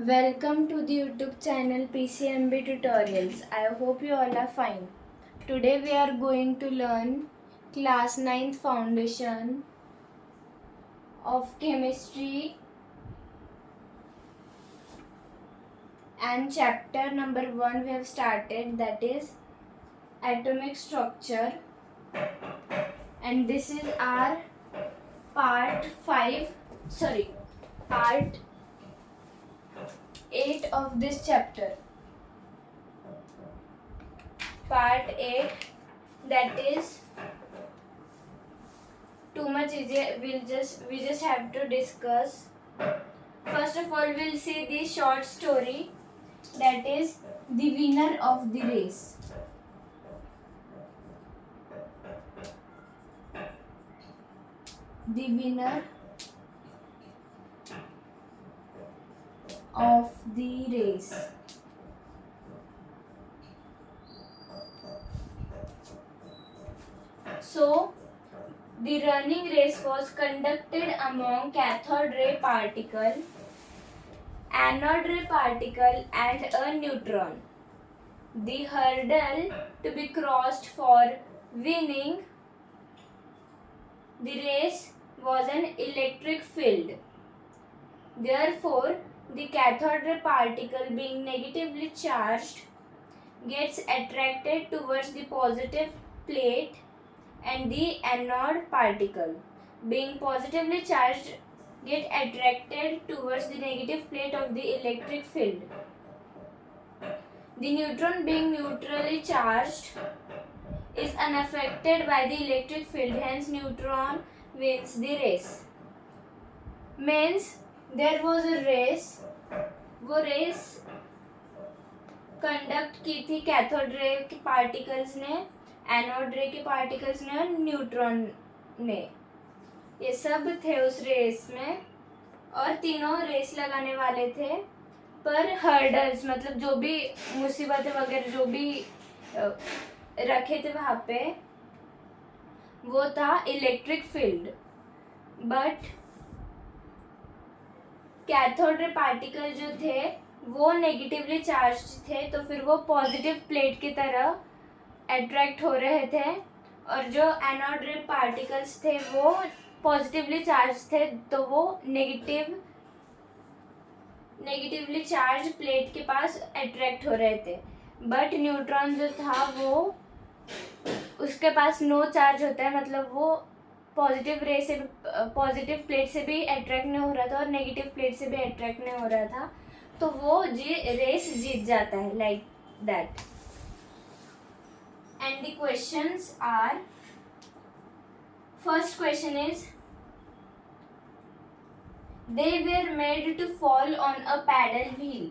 Welcome to the YouTube channel PCMB Tutorials. I hope you all are fine. Today we are going to learn class 9th foundation of chemistry and chapter number 1 we have started, that is atomic structure, and this is our part 8 of this chapter. Part 8, that is too much easier. We just have to discuss. First of all, we'll see the short story, that is the winner of the race. The winner of the race. So, the running race was conducted among cathode ray particle, anode ray particle and a neutron. The hurdle to be crossed for winning the race was an electric field. Therefore, the cathode ray particle, being negatively charged, gets attracted towards the positive plate, and the anode particle, being positively charged, get attracted towards the negative plate of the electric field. The neutron, being neutrally charged, is unaffected by the electric field, hence neutron wins the race. Means there was a race, वो race conduct की थी cathode ray के particles ने, anode रे के particles ने और neutron ने. ये सब थे उस रेस में और तीनों रेस लगाने वाले थे, पर हर्डल्स मतलब जो भी मुसीबतें वगैरह जो भी रखे थे वहाँ पे, वो था electric field. But cathode ray particle जो थे वो नेगेटिवली चार्ज थे, तो फिर वो पॉजिटिव प्लेट की तरह अट्रैक्ट हो रहे थे, और जो एनोड रे पार्टिकल्स थे वो पॉजिटिवली चार्ज थे, तो वो नेगेटिवली चार्ज प्लेट के पास अट्रैक्ट हो रहे थे. बट न्यूट्रॉन जो था वो उसके पास नो चार्ज होता है, मतलब वो पॉजिटिव प्लेट से भी अट्रैक्ट नहीं हो रहा था और नेगेटिव प्लेट से भी अट्रैक्ट नहीं हो रहा था, तो वो रेस जीत जाता है, like that. And the questions are, first question is, they were made to fall on a paddle wheel.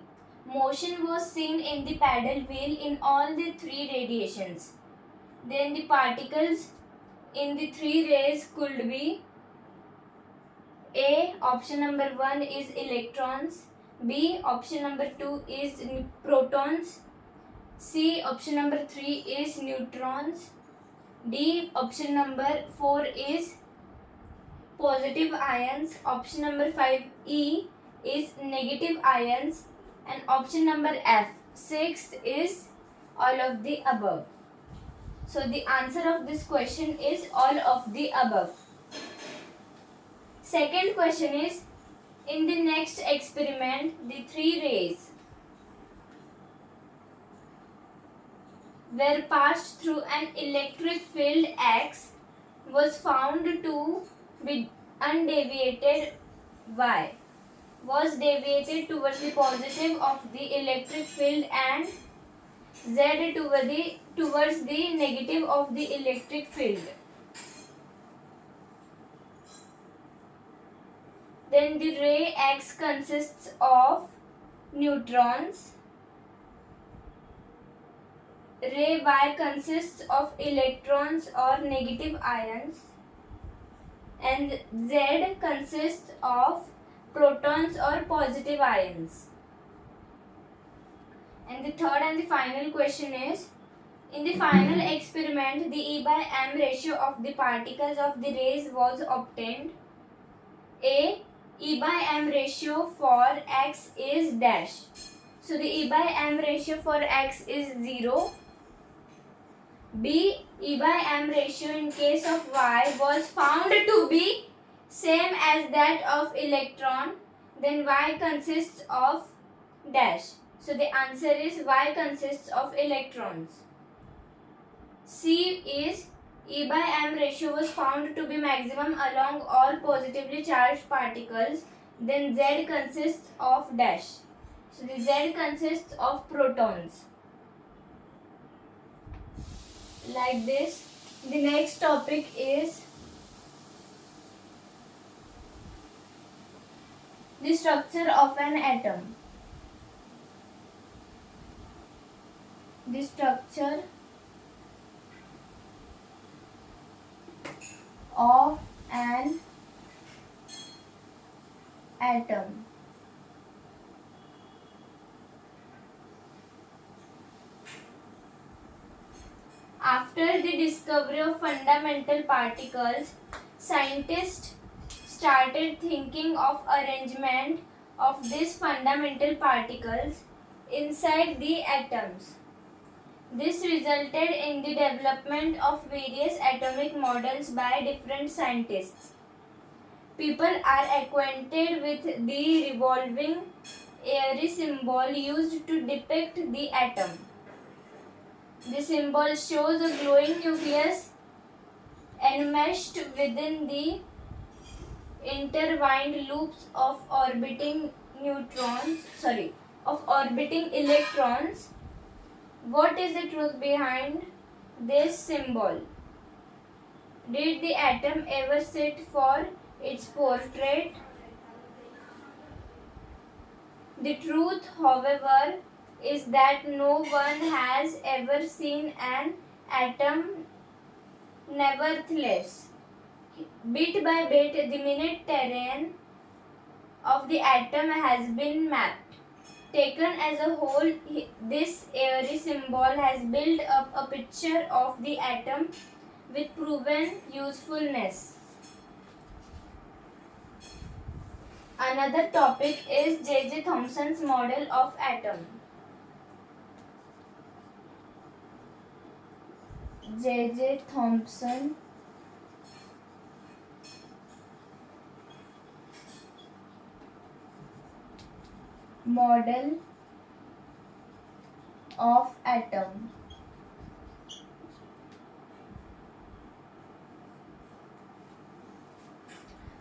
Motion was seen in the paddle wheel in all the three radiations. Then the particles in the three rays could be: A, option number 1 is electrons, B, option number 2 is protons, C, option number 3 is neutrons, D, option number 4 is positive ions, option number 5 E is negative ions, and option number F, 6th, is all of the above. So the answer of this question is all of the above. Second question is, in the next experiment, the three rays were passed through an electric field X was found to be undeviated. Y was deviated towards the positive of the electric field and Z towards the negative of the electric field. Then the ray X consists of neutrons, ray Y consists of electrons or negative ions, and Z consists of protons or positive ions. And the third and the final question is, in the final experiment, the E by M ratio of the particles of the rays was obtained: A, E by m ratio for x is dash. So the E by m ratio for x is 0. B. E by m ratio in case of y was found to be same as that of electron, then y consists of dash. So the answer is y consists of electrons. C is E by m ratio was found to be maximum along all positively charged particles, then Z consists of dash. So the Z consists of protons. Like this. The next topic is the structure of an atom. The structure of an atom. After the discovery of fundamental particles, scientists started thinking of arrangement of these fundamental particles inside the atoms. This resulted in the development of various atomic models by different scientists. People are acquainted with the revolving airy symbol used to depict the atom. The symbol shows a glowing nucleus enmeshed within the intertwined loops of orbiting electrons. What is the truth behind this symbol? Did the atom ever sit for its portrait? The truth, however, is that no one has ever seen an atom. Nevertheless, bit by bit, the minute terrain of the atom has been mapped. Taken as a whole, this airy symbol has built up a picture of the atom with proven usefulness. Another topic is J.J. Thomson's model of atom. J.J. Thomson model of atom.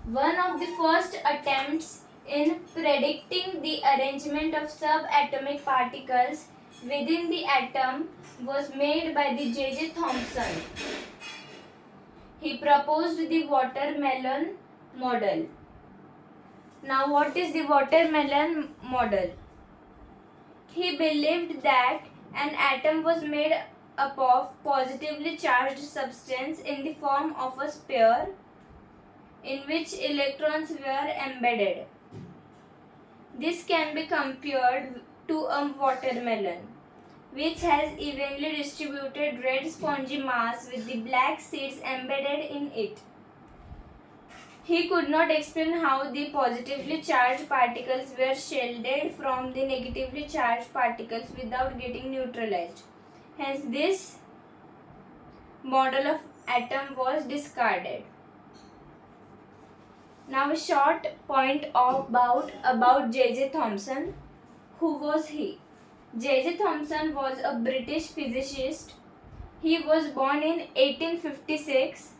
One of the first attempts in predicting the arrangement of subatomic particles within the atom was made by the J.J. Thomson. He proposed the watermelon model. Now, what is the watermelon model? He believed that an atom was made up of positively charged substance in the form of a sphere in which electrons were embedded. This can be compared to a watermelon, which has evenly distributed red spongy mass with the black seeds embedded in it. He could not explain how the positively charged particles were shielded from the negatively charged particles without getting neutralized. Hence, this model of atom was discarded. Now, a short point about J.J. Thomson. Who was he? J.J. Thomson was a British physicist. He was born in 1856.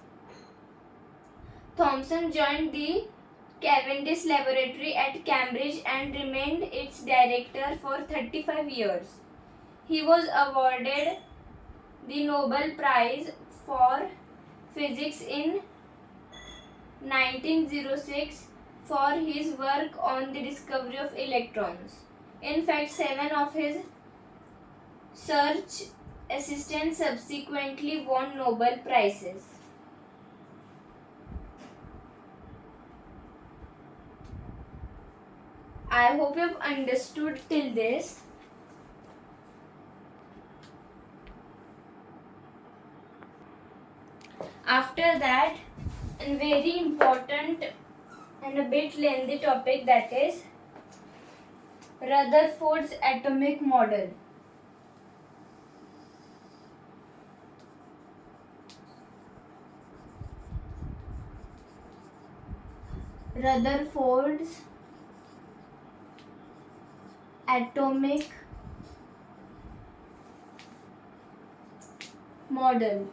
Thomson joined the Cavendish Laboratory at Cambridge and remained its director for 35 years. He was awarded the Nobel Prize for Physics in 1906 for his work on the discovery of electrons. In fact, 7 of his search assistants subsequently won Nobel Prizes. I hope you have understood till this. After that, a very important and a bit lengthy topic, that is Rutherford's atomic model. Rutherford's atomic model.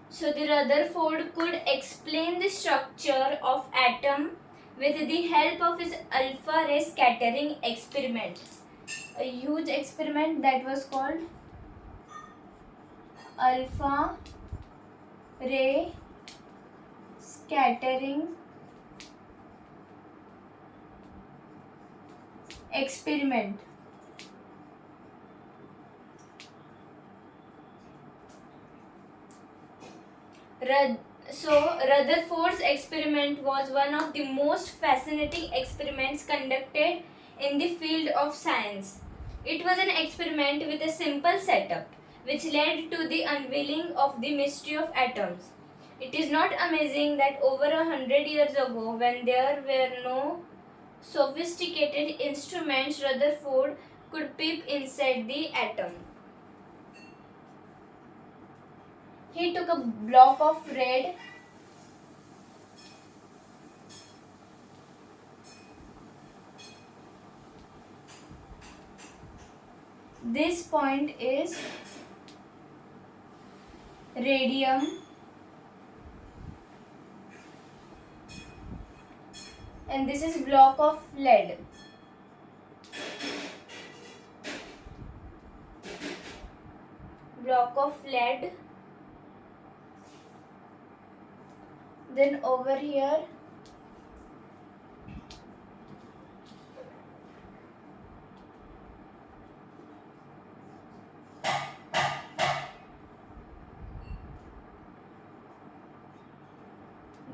So the Rutherford could explain the structure of atom with the help of his alpha ray scattering experiment. A huge experiment that was called alpha ray scattering experiment. So Rutherford's experiment was one of the most fascinating experiments conducted in the field of science. It was an experiment with a simple setup, which led to the unveiling of the mystery of atoms. It is not amazing that over 100 years ago, when there were no sophisticated instruments, Rutherford could peep inside the atom. He took a block of red this point is radium and this is block of lead. Block of lead. Then over here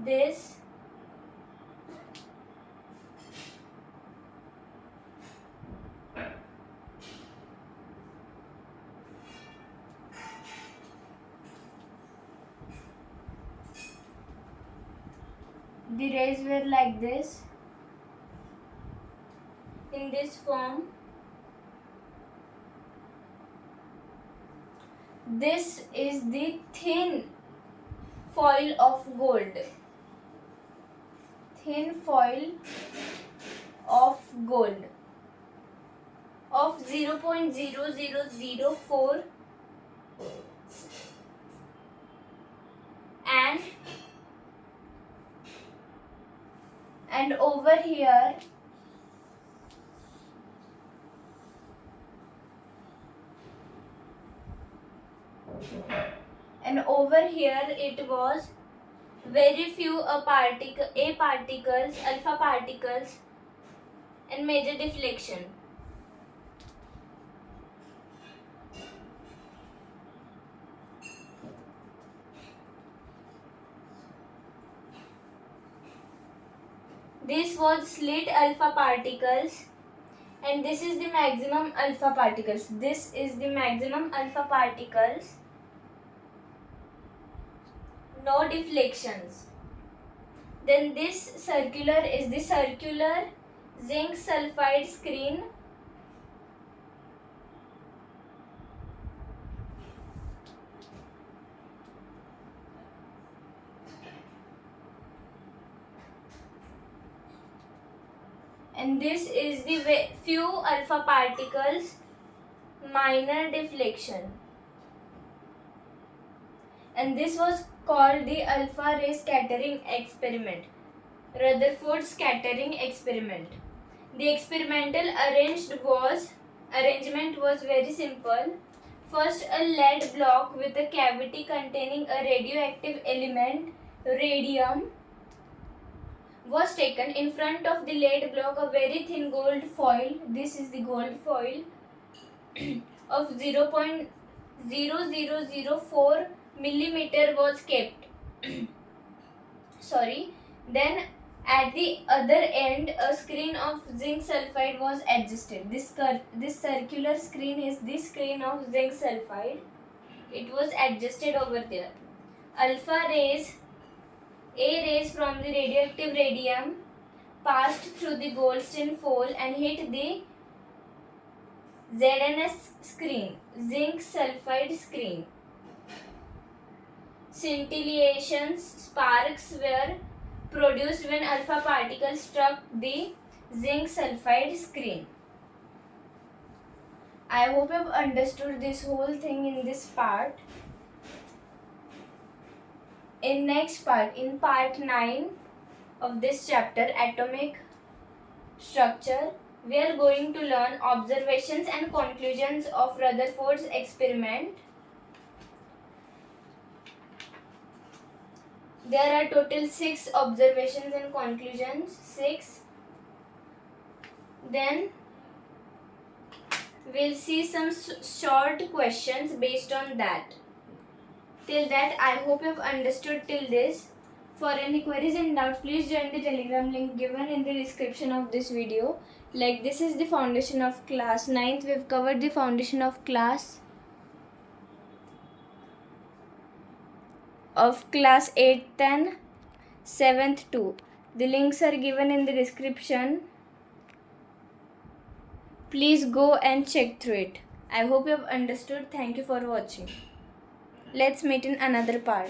this the rays were like this, in this form. This is the thin foil of gold. Thin foil of gold of 0.0004 and over here it was very few A particles, alpha particles and major deflection. This was slit alpha particles and this is the maximum alpha particles. This is the maximum alpha particles. No deflections. Then this circular is the circular zinc sulfide screen. And this is the few alpha particles, minor deflection. And this was called the alpha ray scattering experiment, Rutherford scattering experiment. The experimental arrangement was very simple. First, a lead block with a cavity containing a radioactive element, radium, was taken. In front of the lead block, a very thin gold foil, this is the gold foil, of 0.0004 millimeter was kept. Then at the other end, a screen of zinc sulfide was adjusted. This circular screen is the screen of zinc sulfide. It was adjusted over there. Alpha rays, A rays from the radioactive radium passed through the Goldstein fold and hit the ZNS screen, zinc sulfide screen. Scintillations, sparks were produced when alpha particles struck the zinc sulfide screen. I hope you have understood this whole thing in this part. In next part, in part 9 of this chapter, atomic structure, we are going to learn observations and conclusions of Rutherford's experiment. There are total 6 observations and conclusions. 6. Then we'll see some short questions based on that. Till that, I hope you've understood till this. For any queries and doubts, please join the Telegram link given in the description of this video. Like, this is the foundation of class 9th. We've covered the foundation of class 8th and 7th too. The links are given in the description. Please go and check through it. I hope you have understood. Thank you for watching. Let's meet in another part.